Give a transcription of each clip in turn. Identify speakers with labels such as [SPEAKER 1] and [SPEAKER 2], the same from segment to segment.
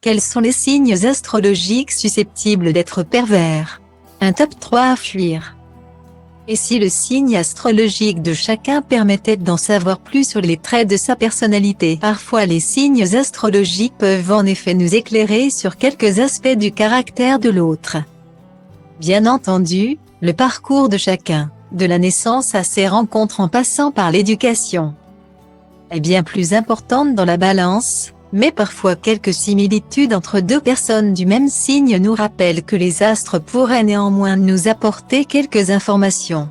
[SPEAKER 1] Quels sont les signes astrologiques susceptibles d'être pervers? Un top 3 à fuir. Et si le signe astrologique de chacun permettait d'en savoir plus sur les traits de sa personnalité? Parfois les signes astrologiques peuvent en effet nous éclairer sur quelques aspects du caractère de l'autre. Bien entendu, le parcours de chacun, de la naissance à ses rencontres en passant par l'éducation, est bien plus importante dans la balance, mais parfois quelques similitudes entre deux personnes du même signe nous rappellent que les astres pourraient néanmoins nous apporter quelques informations.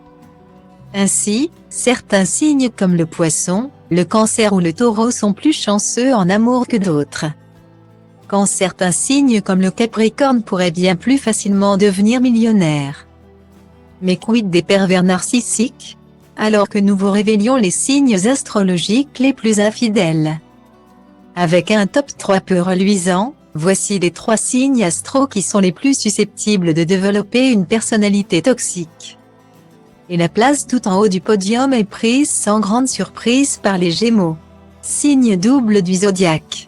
[SPEAKER 1] Ainsi, certains signes comme le Poisson, le Cancer ou le Taureau sont plus chanceux en amour que d'autres, quand certains signes comme le Capricorne pourraient bien plus facilement devenir millionnaires. Mais quid des pervers narcissiques? Alors que nous vous révélions les signes astrologiques les plus infidèles. Avec un top 3 peu reluisant, voici les 3 signes astro qui sont les plus susceptibles de développer une personnalité toxique. Et la place tout en haut du podium est prise sans grande surprise par les Gémeaux, signe double du zodiaque.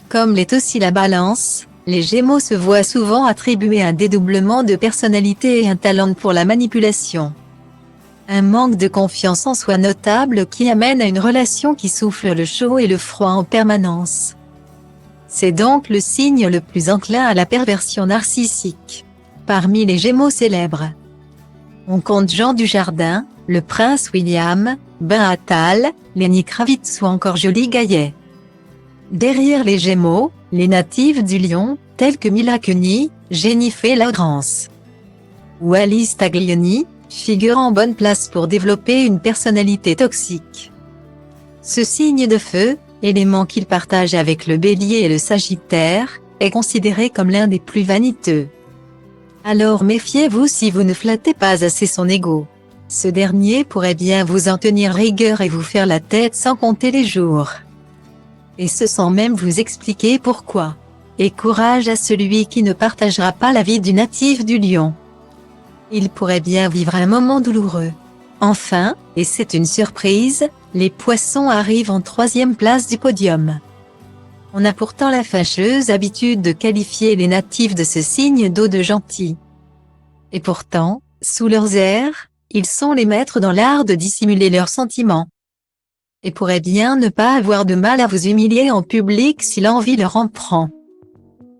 [SPEAKER 1] Comme l'est aussi la Balance, les Gémeaux se voient souvent attribuer un dédoublement de personnalité et un talent pour la manipulation. Un manque de confiance en soi notable qui amène à une relation qui souffle le chaud et le froid en permanence. C'est donc le signe le plus enclin à la perversion narcissique. Parmi les Gémeaux célèbres, on compte Jean Dujardin, le prince William, Ben Attal, Lenny Kravitz ou encore Julie Gaillet. Derrière les Gémeaux, les natifs du Lion, tels que Mila Kunis, Jennifer Lawrence ou Alice Taglioni, figurent en bonne place pour développer une personnalité toxique. Ce signe de feu, élément qu'il partage avec le Bélier et le Sagittaire, est considéré comme l'un des plus vaniteux. Alors méfiez-vous si vous ne flattez pas assez son ego. Ce dernier pourrait bien vous en tenir rigueur et vous faire la tête sans compter les jours. Et ce sans même vous expliquer pourquoi. Et courage à celui qui ne partagera pas la vie du natif du Lion. Il pourrait bien vivre un moment douloureux. Enfin, et c'est une surprise, les Poissons arrivent en 3e place du podium. On a pourtant la fâcheuse habitude de qualifier les natifs de ce signe d'eau de gentils. Et pourtant, sous leurs airs, ils sont les maîtres dans l'art de dissimuler leurs sentiments. Et pourraient bien ne pas avoir de mal à vous humilier en public si l'envie leur en prend.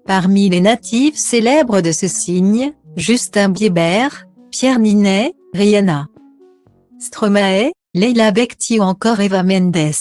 [SPEAKER 1] Parmi les natifs célèbres de ce signe, Justin Bieber, Pierre Ninet, Rihanna, Stromae, Leila Bekti ou encore Eva Mendes.